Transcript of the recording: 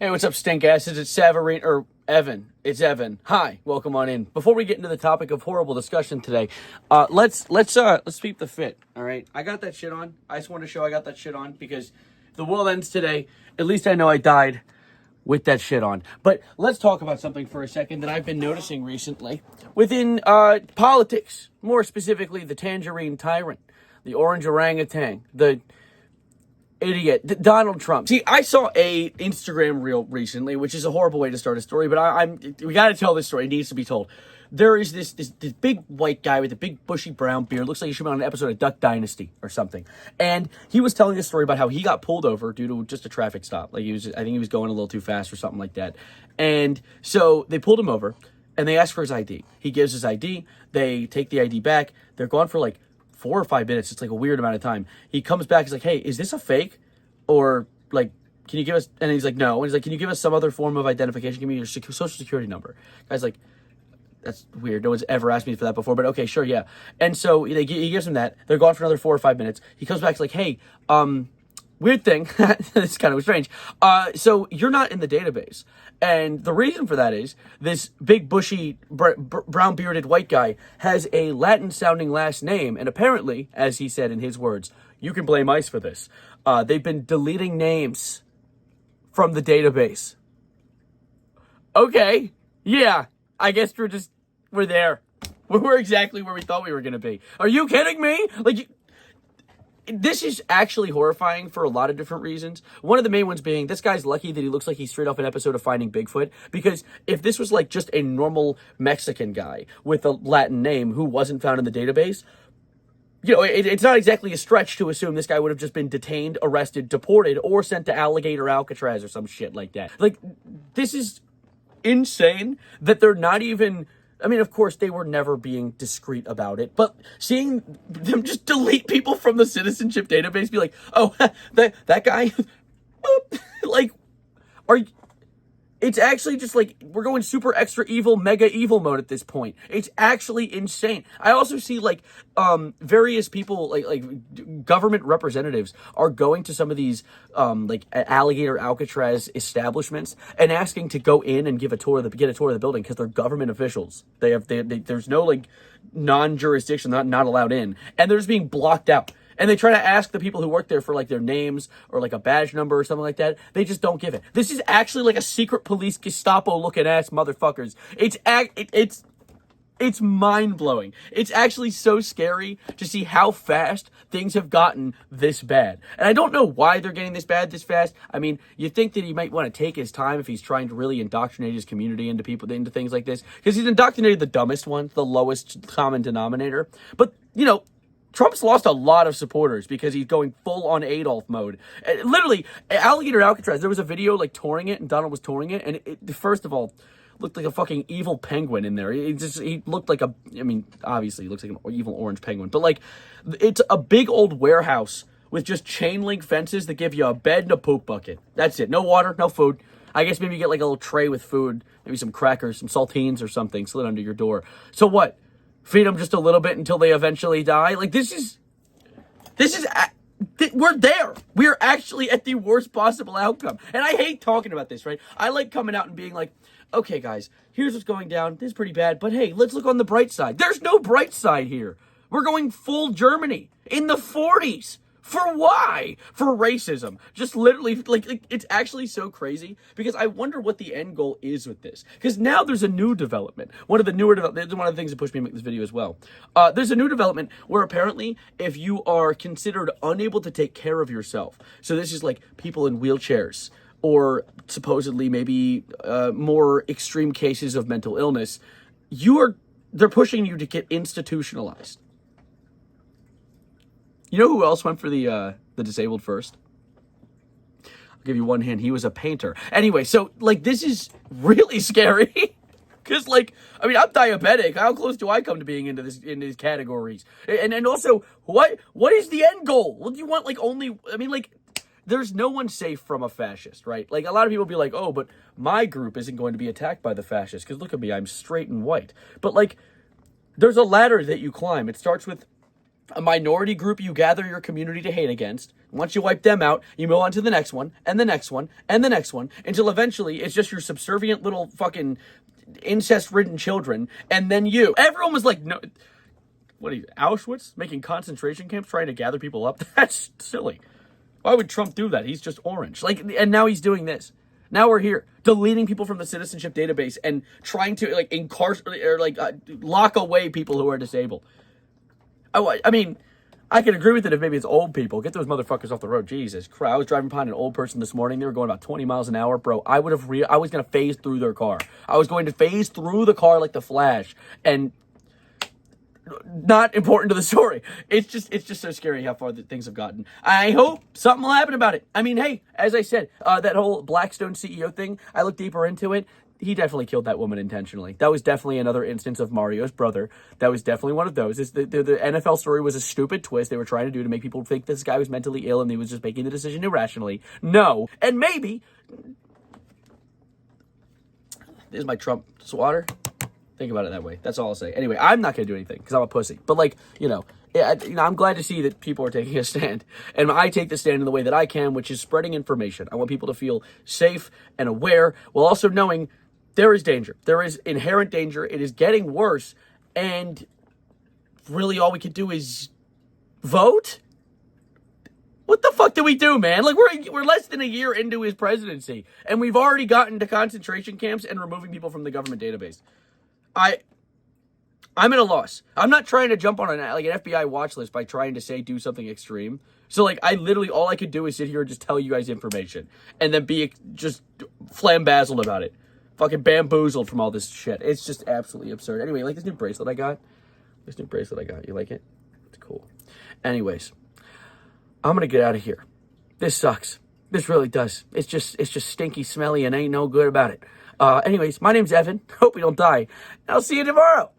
Hey, what's up, stink asses? It's Savarine, or Evan. It's Evan. Hi, welcome on in. Before we get into the topic of horrible discussion today, let's sweep the fit. All right, I got that shit on. I just want to show I got that shit on because if the world ends today, at least I know I died with that shit on. But let's talk about something for a second that I've been noticing recently within politics, more specifically the tangerine tyrant, the orange orangutan, the idiot, Donald Trump. See, I saw a Instagram reel recently, which is a horrible way to start a story, but we got to tell this story. It needs to be told. There is this big white guy with a big bushy brown beard. Looks like he should be on an episode of Duck Dynasty or something. And he was telling a story about how he got pulled over due to just a traffic stop. Like I think he was going a little too fast or something like that. And so they pulled him over and they asked for his ID. He gives his ID. They take the ID back. They're gone for like 4 or 5 minutes. It's like a weird amount of time. He comes back. He's like, hey, is this a fake? Or like, can you give us, and he's like, no. And he's like, can you give us some other form of identification? Give me your social security number. Guy's like, that's weird. No one's ever asked me for that before, but okay, sure, yeah. And so he gives him that. They're gone for another 4 or 5 minutes. He comes back, he's like, hey, weird thing. It's kind of strange. So you're not in the database. And the reason for that is this big bushy brown bearded white guy has a Latin sounding last name. And apparently, as he said in his words, you can blame ICE for this. They've been deleting names from the database. Okay. Yeah. I guess we're there. We're exactly where we thought we were going to be. Are you kidding me? This is actually horrifying for a lot of different reasons. One of the main ones being, this guy's lucky that he looks like he's straight off an episode of Finding Bigfoot. Because if this was like just a normal Mexican guy with a Latin name who wasn't found in the database, you know, it's not exactly a stretch to assume this guy would have just been detained, arrested, deported, or sent to Alligator Alcatraz or some shit like that. Like, this is insane that they're not even... I mean, of course, they were never being discreet about it, but seeing them just delete people from the citizenship database, be like, oh, that guy, like, it's actually just like, we're going super extra evil, mega evil mode at this point. It's actually insane. I also see like, various people, like government representatives are going to some of these, like Alligator Alcatraz establishments and asking to go in and get a tour of the building because they're government officials. There's no like non-jurisdiction, not allowed in, and they're just being blocked out. And they try to ask the people who work there for like their names or like a badge number or something like that. They just don't give it. This is actually like a secret police Gestapo looking ass motherfuckers. It's mind blowing. It's actually so scary to see how fast things have gotten this bad. And I don't know why they're getting this bad this fast. I mean, you think that he might want to take his time if he's trying to really indoctrinate his community into things like this, because he's indoctrinated the dumbest ones, the lowest common denominator. But, you know, Trump's lost a lot of supporters because he's going full on Adolf mode. Literally, Alligator Alcatraz, there was a video like touring it, and Donald was touring it, and it first of all looked like a fucking evil penguin in there. He looked like obviously he looks like an evil orange penguin, but like, it's a big old warehouse with just chain link fences that give you a bed and a poop bucket. That's it. No water, no food. I guess maybe you get like a little tray with food, maybe some crackers, some saltines or something slid under your door. So what? Feed them just a little bit until they eventually die. Like, we're there. We're actually at the worst possible outcome. And I hate talking about this, right? I like coming out and being like, okay, guys, here's what's going down. This is pretty bad, but hey, let's look on the bright side. There's no bright side here. We're going full Germany in the 40s. For why? For racism. Just literally, like, it's actually so crazy because I wonder what the end goal is with this. Because now there's a new development. One of the things that pushed me to make this video as well. There's a new development where apparently if you are considered unable to take care of yourself, so this is like people in wheelchairs or supposedly maybe more extreme cases of mental illness, they're pushing you to get institutionalized. You know who else went for the disabled first? I'll give you one hint. He was a painter. Anyway, so, like, this is really scary. Because, like, I mean, I'm diabetic. How close do I come to being into these categories? And also, what is the end goal? What do you want, like, there's no one safe from a fascist, right? Like, a lot of people be like, oh, but my group isn't going to be attacked by the fascists. Because look at me, I'm straight and white. But, like, there's a ladder that you climb. It starts with a minority group you gather your community to hate against. Once you wipe them out, you move on to the next one, and the next one, and the next one, until eventually it's just your subservient little fucking incest-ridden children, and then you. Everyone was like, no, what are you, Auschwitz? Making concentration camps, trying to gather people up? That's silly. Why would Trump do that? He's just orange. Like, and now he's doing this. Now we're here, deleting people from the citizenship database and trying to, like, incarcerate, or, like, lock away people who are disabled. I mean, I can agree with it if maybe it's old people. Get those motherfuckers off the road. Jesus Christ. I was driving behind an old person this morning. They were going about 20 miles an hour. Bro, I was going to phase through their car. I was going to phase through the car like the Flash. And not important to the story. It's just so scary how far things have gotten. I hope something will happen about it. I mean, hey, as I said, that whole Blackstone CEO thing, I looked deeper into it. He definitely killed that woman intentionally. That was definitely another instance of Mario's brother. That was definitely one of those. The NFL story was a stupid twist they were trying to do to make people think this guy was mentally ill and he was just making the decision irrationally. No. And maybe, this is my Trump swatter. Think about it that way. That's all I'll say. Anyway, I'm not going to do anything because I'm a pussy. But, like, I'm glad to see that people are taking a stand. And I take the stand in the way that I can, which is spreading information. I want people to feel safe and aware while also knowing there is danger. There is inherent danger. It is getting worse. And really all we can do is vote? What the fuck do we do, man? Like, we're less than a year into his presidency. And we've already gotten to concentration camps and removing people from the government database. I'm at a loss. I'm not trying to jump on an FBI watch list by trying to say do something extreme. So, like, I literally, all I could do is sit here and just tell you guys information. And then be just flambazzled about it. Fucking bamboozled from all this shit. It's just absolutely absurd. Anyway, like this new bracelet I got? You like it? It's cool. Anyways, I'm gonna get out of here. This sucks. This really does. It's just stinky, smelly, and ain't no good about it. Anyways, my name's Evan. Hope we don't die. I'll see you tomorrow.